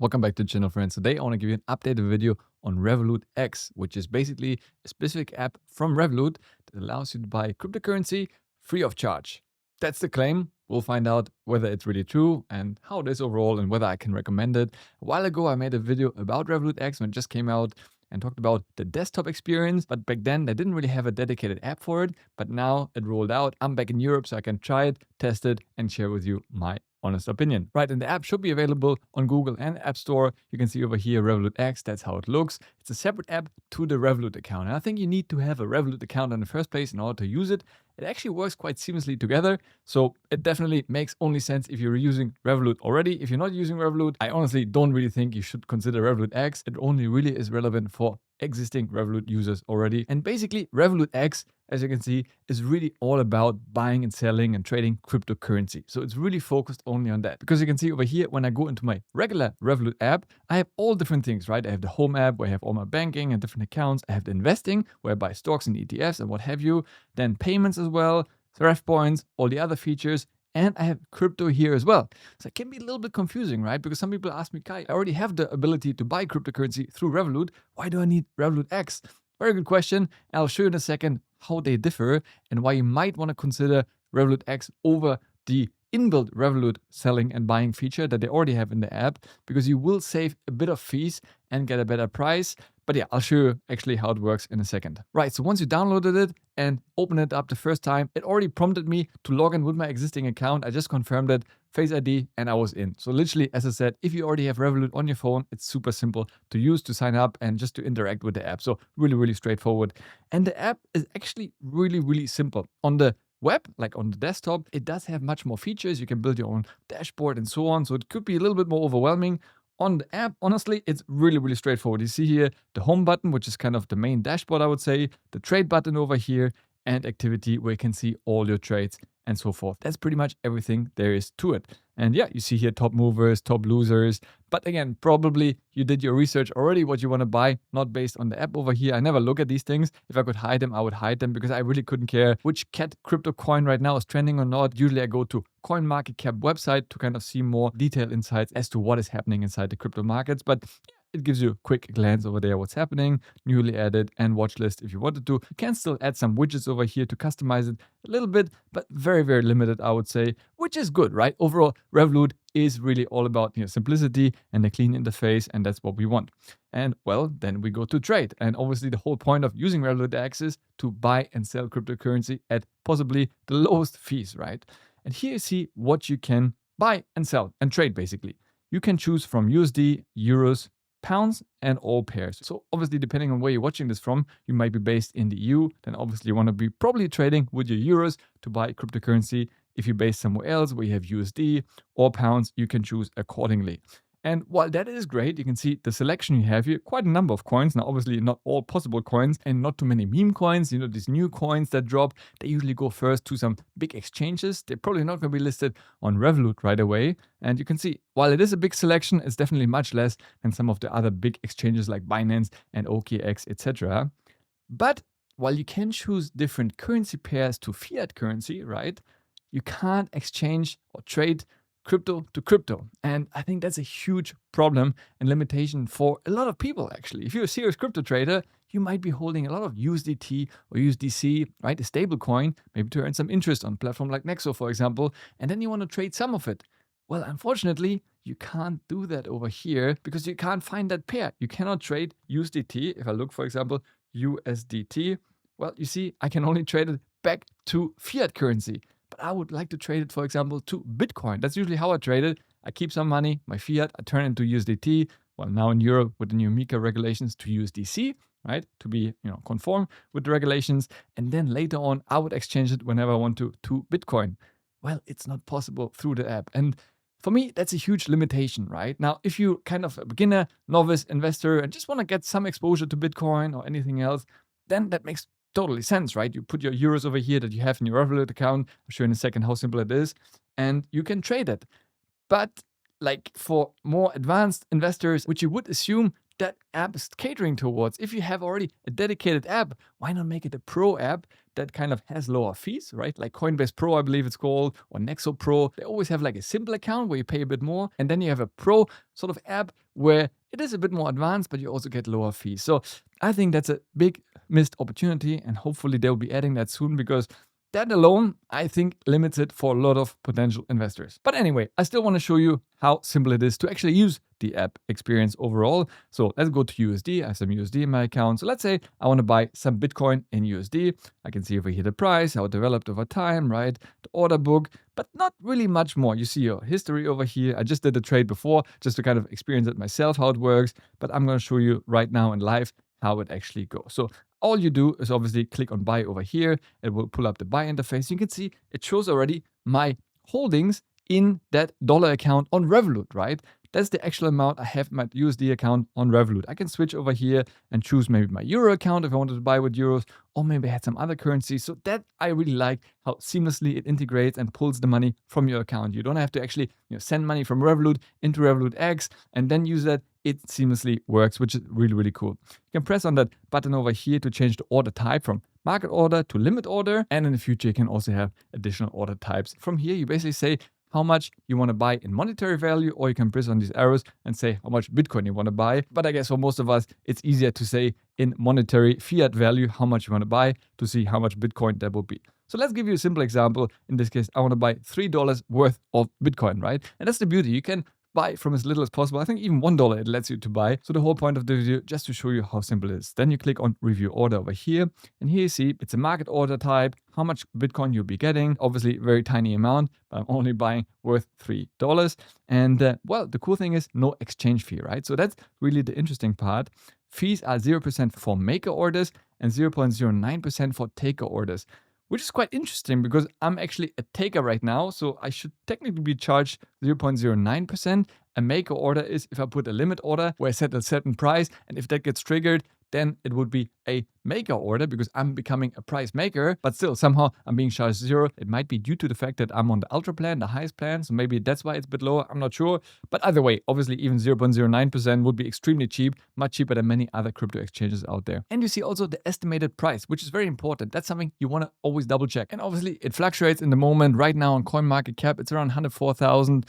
Welcome back to the channel, friends. Today I want to give you an updated video on Revolut X, which is basically a specific app from Revolut that allows you to buy cryptocurrency free of charge. That's the claim. We'll find out whether it's really true and how it is overall and whether I can recommend it. A while ago, I made a video about Revolut X when it just came out and talked about the desktop experience, but back then they didn't really have a dedicated app for it, but now it rolled out. I'm back in Europe, so I can try it, test it, and share with you my honest opinion. Right, and the app should be available on Google and App Store. You can see over here Revolut X, that's how it looks. It's a separate app to the Revolut account. And I think you need to have a Revolut account in the first place in order to use it. It actually works quite seamlessly together. So it definitely makes only sense if you're using Revolut already. If you're not using Revolut, I honestly don't really think you should consider Revolut X. It only really is relevant for existing Revolut users already. And basically Revolut X, as you can see, is really all about buying and selling and trading cryptocurrency. So it's really focused only on that. Because you can see over here, when I go into my regular Revolut app, I have all different things, right? I have the home app where I have all my banking and different accounts. I have the investing where I buy stocks and ETFs and what have you. Then payments as well, ref points, all the other features. And I have crypto here as well. So it can be a little bit confusing, right? Because some people ask me, Kai, I already have the ability to buy cryptocurrency through Revolut. Why do I need Revolut X? Very good question. I'll show you in a second how they differ and why you might want to consider Revolut X over the inbuilt Revolut selling and buying feature that they already have in the app, because you will save a bit of fees and get a better price. But yeah, I'll show you actually how it works in a second. Right, so once you downloaded it and open it up the first time, it already prompted me to log in with my existing account. I just confirmed it, Face ID, and I was in. So literally, as I said, if you already have Revolut on your phone, it's super simple to use, to sign up, and just to interact with the app. So really, really straightforward. And the app is actually really, really simple. On the web, like on the desktop, it does have much more features. You can build your own dashboard and so on. So it could be a little bit more overwhelming. On the app, honestly, it's really, really straightforward. You see here the home button, which is kind of the main dashboard, I would say, the trade button over here, and activity where you can see all your trades and so forth. That's pretty much everything there is to it. And yeah, you see here top movers, top losers. But again, probably you did your research already, what you want to buy, not based on the app over here. I never look at these things. If I could hide them, I would hide them because I really couldn't care which cat crypto coin right now is trending or not. Usually I go to CoinMarketCap website to kind of see more detailed insights as to what is happening inside the crypto markets. But it gives you a quick glance over there, what's happening, newly added, and watch list if you wanted to. You can still add some widgets over here to customize it a little bit, but very, very limited, I would say, which is good, right? Overall, Revolut is really all about simplicity and a clean interface, and that's what we want. And well, then we go to trade. And obviously the whole point of using Revolut X is to buy and sell cryptocurrency at possibly the lowest fees, right? And here you see what you can buy and sell and trade, basically. You can choose from USD, euros, pounds, and all pairs. So obviously, depending on where you're watching this from, you might be based in the EU, then obviously you want to be probably trading with your euros to buy cryptocurrency. If you're based somewhere else where you have USD or pounds, you can choose accordingly. And while that is great, you can see the selection you have here, quite a number of coins. Now, obviously not all possible coins and not too many meme coins. These new coins that drop, they usually go first to some big exchanges. They're probably not going to be listed on Revolut right away. And you can see, while it is a big selection, it's definitely much less than some of the other big exchanges like Binance and OKX, etc. But while you can choose different currency pairs to fiat currency, right, you can't exchange or trade crypto to crypto. And I think that's a huge problem and limitation for a lot of people, actually. If you're a serious crypto trader, you might be holding a lot of USDT or USDC, right? A stable coin, maybe to earn some interest on a platform like Nexo, for example, and then you want to trade some of it. Well, unfortunately, you can't do that over here because you can't find that pair. You cannot trade USDT. If I look, for example, USDT, well, you see, I can only trade it back to fiat currency. But I would like to trade it, for example, to Bitcoin. That's usually how I trade it. I keep some money, my fiat, I turn it into USDT. Well, now in Europe with the new MiCA regulations to USDC, right? To be, conform with the regulations. And then later on, I would exchange it whenever I want to Bitcoin. Well, it's not possible through the app. And for me, that's a huge limitation, right? Now, if you're kind of a beginner, novice investor, and just want to get some exposure to Bitcoin or anything else, then that makes totally sense, right? You put your euros over here that you have in your Revolut account. I'll show you in a second how simple it is. And you can trade it. But like for more advanced investors, which you would assume that app is catering towards. If you have already a dedicated app, why not make it a pro app that kind of has lower fees, right? Like Coinbase Pro, I believe it's called, or Nexo Pro. They always have like a simple account where you pay a bit more. And then you have a pro sort of app where it is a bit more advanced, but you also get lower fees. So I think that's a big missed opportunity. And hopefully they'll be adding that soon, because that alone, I think, limits it for a lot of potential investors. But anyway, I still want to show you how simple it is to actually use the app experience overall. So let's go to USD. I have some USD in my account. So let's say I want to buy some Bitcoin in USD. I can see over here the price, how it developed over time, right? The order book, but not really much more. You see your history over here. I just did the trade before just to kind of experience it myself, how it works. But I'm going to show you right now in live how it actually goes. So all you do is obviously click on buy over here. It will pull up the buy interface. You can see it shows already my holdings in that dollar account on Revolut, right? That's the actual amount I have in my USD account on Revolut. I can switch over here and choose maybe my Euro account if I wanted to buy with euros, or maybe I had some other currency. So that I really like, how seamlessly it integrates and pulls the money from your account. You don't have to actually send money from Revolut into Revolut X and then use that. It seamlessly works, which is really, really cool. You can press on that button over here to change the order type from market order to limit order. And in the future, you can also have additional order types. From here, you basically say how much you want to buy in monetary value, or you can press on these arrows and say how much Bitcoin you want to buy. But I guess for most of us, it's easier to say in monetary fiat value how much you want to buy to see how much Bitcoin that will be. So let's give you a simple example. In this case, I want to buy $3 worth of Bitcoin, right? And that's the beauty. You can buy from as little as possible. I think even $1 it lets you to buy. So the whole point of the video, just to show you how simple it is. Then you click on review order over here. And here you see it's a market order type, how much Bitcoin you'll be getting. Obviously, very tiny amount, but I'm only buying worth $3. And well, the cool thing is no exchange fee, right? So that's really the interesting part. Fees are 0% for maker orders and 0.09% for taker orders, which is quite interesting because I'm actually a taker right now. So I should technically be charged 0.09%. A maker order is if I put a limit order where I set a certain price, and if that gets triggered, then it would be a maker order because I'm becoming a price maker, but still somehow I'm being charged 0. It might be due to the fact that I'm on the ultra plan, the highest plan, so maybe that's why it's a bit lower, I'm not sure. But either way, obviously even 0.09% would be extremely cheap, much cheaper than many other crypto exchanges out there. And you see also the estimated price, which is very important. That's something you want to always double check. And obviously it fluctuates in the moment. Right now on CoinMarketCap, it's around 104,000,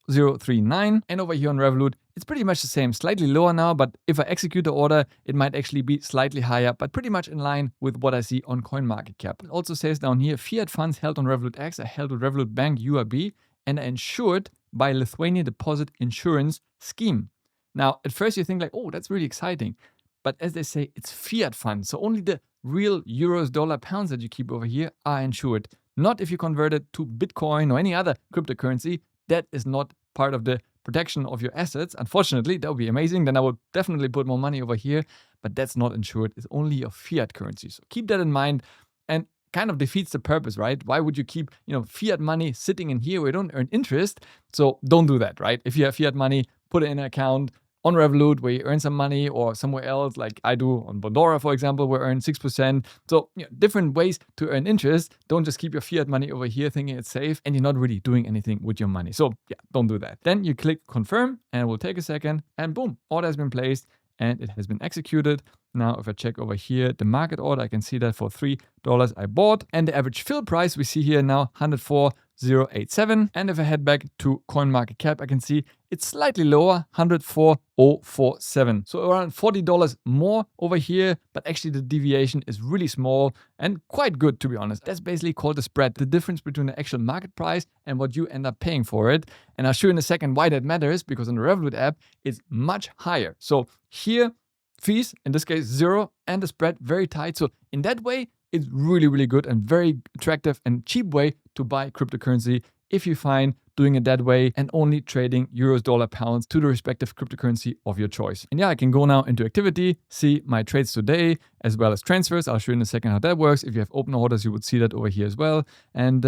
039. And over here on Revolut, it's pretty much the same, slightly lower now, but if I execute the order, it might actually be slightly higher, but pretty much in line with what I see on CoinMarketCap. It also says down here, fiat funds held on Revolut X are held with Revolut Bank URB and are insured by Lithuania Deposit Insurance Scheme. Now, at first you think like, oh, that's really exciting. But as they say, it's fiat funds. So only the real euros, dollar, pounds that you keep over here are insured. Not if you convert it to Bitcoin or any other cryptocurrency. That is not part of the protection of your assets. Unfortunately, that would be amazing. Then I would definitely put more money over here, but that's not insured. It's only your fiat currency. So keep that in mind, and kind of defeats the purpose, right? Why would you keep, fiat money sitting in here where you don't earn interest? So don't do that, right? If you have fiat money, put it in an account on Revolut where you earn some money, or somewhere else like I do on Bondora, for example, where I earn 6%. So different ways to earn interest. Don't just keep your fiat money over here thinking it's safe and you're not really doing anything with your money. So don't do that. Then you click confirm and it will take a second and boom, order has been placed and it has been executed. Now, if I check over here, the market order, I can see that for $3 I bought. And the average fill price we see here now, 104,087. And if I head back to CoinMarketCap, I can see it's slightly lower, 104,047. So around $40 more over here, but actually the deviation is really small and quite good, to be honest. That's basically called the spread, the difference between the actual market price and what you end up paying for it. And I'll show you in a second why that matters, because on the Revolut app, it's much higher. So here, fees, in this case 0, and the spread very tight. So in that way, it's really, really good and very attractive and cheap way to buy cryptocurrency if you find doing it that way and only trading euros, dollar, pounds to the respective cryptocurrency of your choice. And I can go now into activity, see my trades today, as well as transfers. I'll show you in a second how that works. If you have open orders, you would see that over here as well. And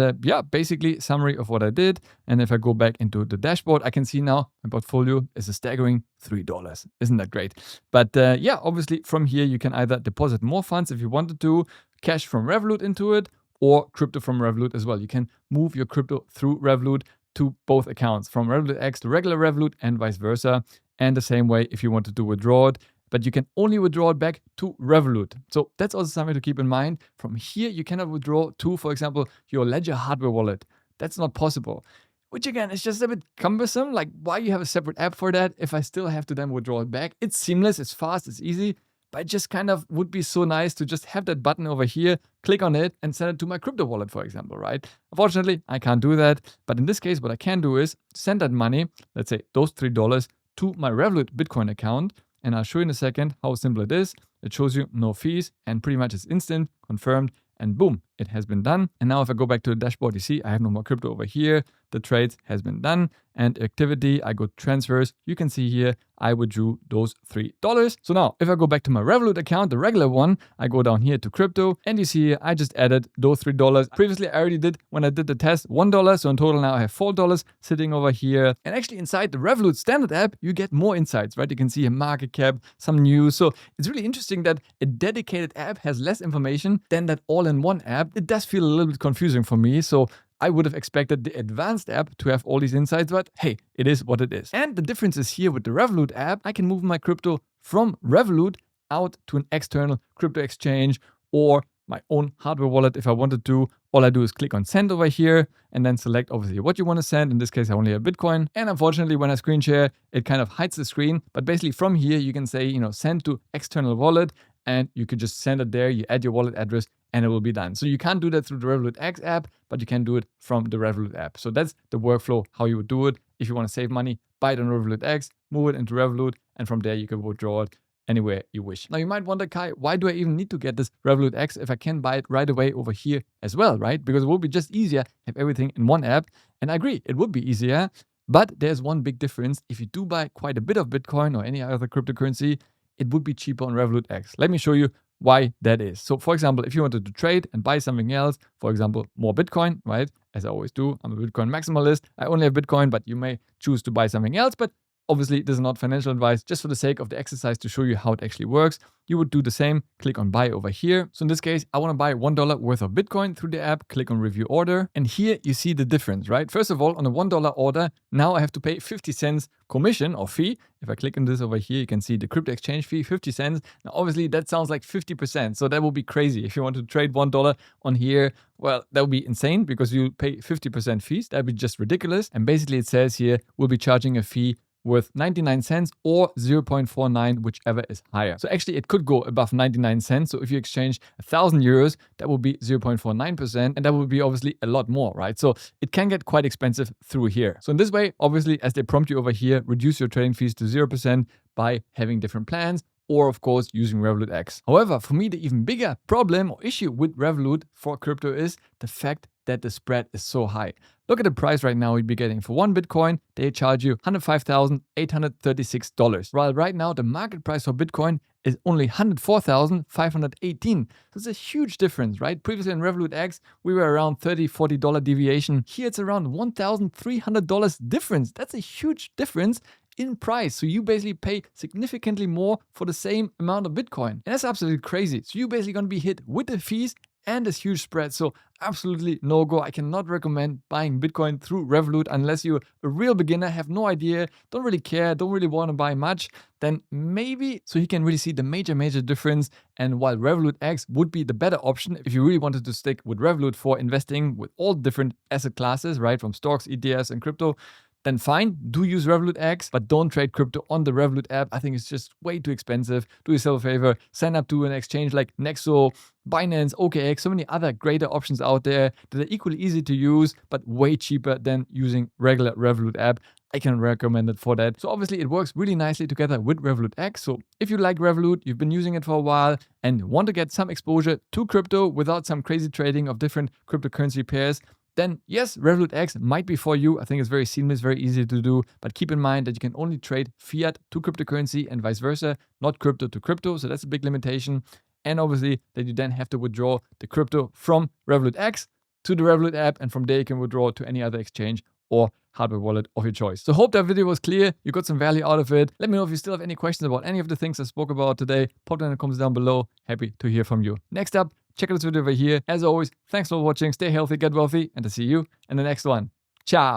basically summary of what I did. And if I go back into the dashboard, I can see now my portfolio is a staggering $3. Isn't that great? But obviously from here, you can either deposit more funds if you wanted to, cash from Revolut into it, or crypto from Revolut as well. You can move your crypto through Revolut to both accounts, from Revolut X to regular Revolut and vice versa. And the same way if you wanted to withdraw it, but you can only withdraw it back to Revolut. So that's also something to keep in mind. From here, you cannot withdraw to, for example, your Ledger hardware wallet. That's not possible. Which again is just a bit cumbersome. Like, why you have a separate app for that if I still have to then withdraw it back? It's seamless, it's fast, it's easy, but it just kind of would be so nice to just have that button over here, click on it and send it to my crypto wallet, for example, right? Unfortunately, I can't do that. But in this case, what I can do is send that money, let's say those $3, to my Revolut Bitcoin account. And I'll show you in a second how simple it is. It shows you no fees and pretty much it's instant, confirmed, and boom, it has been done. And now if I go back to the dashboard, you see I have no more crypto over here. The trades has been done. And activity, I go to transfers. You can see here, I withdrew those $3. So now if I go back to my Revolut account, the regular one, I go down here to crypto and you see here, I just added those $3. Previously, I already did, when I did the test, $1. So in total now I have $4 sitting over here. And actually inside the Revolut standard app, you get more insights, right? You can see a market cap, some news. So it's really interesting that a dedicated app has less information than that all-in-one app. It does feel a little bit confusing for me. So I would have expected the advanced app to have all these insights, but hey, it is what it is. And the difference is here with the Revolut app, I can move my crypto from Revolut out to an external crypto exchange or my own hardware wallet if I wanted to. All I do is click on send over here and then select obviously what you want to send. In this case, I only have Bitcoin. And unfortunately, when I screen share, it kind of hides the screen. But basically from here, you can say, send to external wallet and you could just send it there. You add your wallet address and it will be done. So you can't do that through the Revolut X app, but you can do it from the Revolut app. So that's the workflow, how you would do it. If you want to save money, buy it on Revolut X, move it into Revolut, and from there you can withdraw it anywhere you wish. Now you might wonder, Kai, why do I even need to get this Revolut X if I can buy it right away over here as well, right? Because it will be just easier, have everything in one app. And I agree, it would be easier, but there's one big difference. If you do buy quite a bit of Bitcoin or any other cryptocurrency, it would be cheaper on Revolut X. Let me show you why that is. So for example, if you wanted to trade and buy something else, for example, more Bitcoin, right? As I always do, I'm a Bitcoin maximalist. I only have Bitcoin, but you may choose to buy something else. But obviously, this is not financial advice, just for the sake of the exercise to show you how it actually works. You would do the same, click on buy over here. So in this case, I want to buy $1 worth of Bitcoin through the app, click on review order. And here you see the difference, right? First of all, on a $1 order, now I have to pay 50 cents commission or fee. If I click on this over here, you can see the crypto exchange fee, 50 cents. Now, obviously that sounds like 50%. So that would be crazy. If you want to trade $1 on here, well, that would be insane because you pay 50% fees. That'd be just ridiculous. And basically it says here, we'll be charging a fee worth 99 cents or 0.49, whichever is higher. So actually it could go above 99 cents. So if you exchange 1,000 euros, that would be 0.49%. And that would be obviously a lot more, right? So it can get quite expensive through here. So in this way, obviously, as they prompt you over here, reduce your trading fees to 0% by having different plans, or of course using Revolut X. However, for me, the even bigger problem or issue with Revolut for crypto is the fact that the spread is so high. Look at the price right now you'd be getting. For one Bitcoin, they charge you $105,836. While right now the market price for Bitcoin is only $104,518. So it's a huge difference, right? Previously in Revolut X, we were around $30, $40 deviation. Here it's around $1,300 difference. That's a huge difference in price. So you basically pay significantly more for the same amount of Bitcoin. And that's absolutely crazy. So you're basically going to be hit with the fees and this huge spread. So absolutely no go. I cannot recommend buying Bitcoin through Revolut unless you're a real beginner, have no idea, don't really care, don't really want to buy much. Then maybe so you can really see the major difference. And while Revolut X would be the better option if you really wanted to stick with Revolut for investing with all different asset classes, right? From stocks, ETFs, and crypto, then fine, do use Revolut X, but don't trade crypto on the Revolut app. I think it's just way too expensive. Do yourself a favor, sign up to an exchange like Nexo, Binance, OKX, so many other greater options out there that are equally easy to use, but way cheaper than using regular Revolut app. I can recommend it for that. So obviously it works really nicely together with Revolut X. So if you like Revolut, you've been using it for a while and want to get some exposure to crypto without some crazy trading of different cryptocurrency pairs, then yes, Revolut X might be for you. I think it's very seamless, very easy to do. But keep in mind that you can only trade fiat to cryptocurrency and vice versa, not crypto to crypto. So that's a big limitation. And obviously that you then have to withdraw the crypto from Revolut X to the Revolut app. And from there you can withdraw to any other exchange or hardware wallet of your choice. So hope that video was clear. You got some value out of it. Let me know if you still have any questions about any of the things I spoke about today. Pop them in the comments down below. Happy to hear from you. Next up, check out this video over here. As always, thanks for watching. Stay healthy, get wealthy, and I'll see you in the next one. Ciao.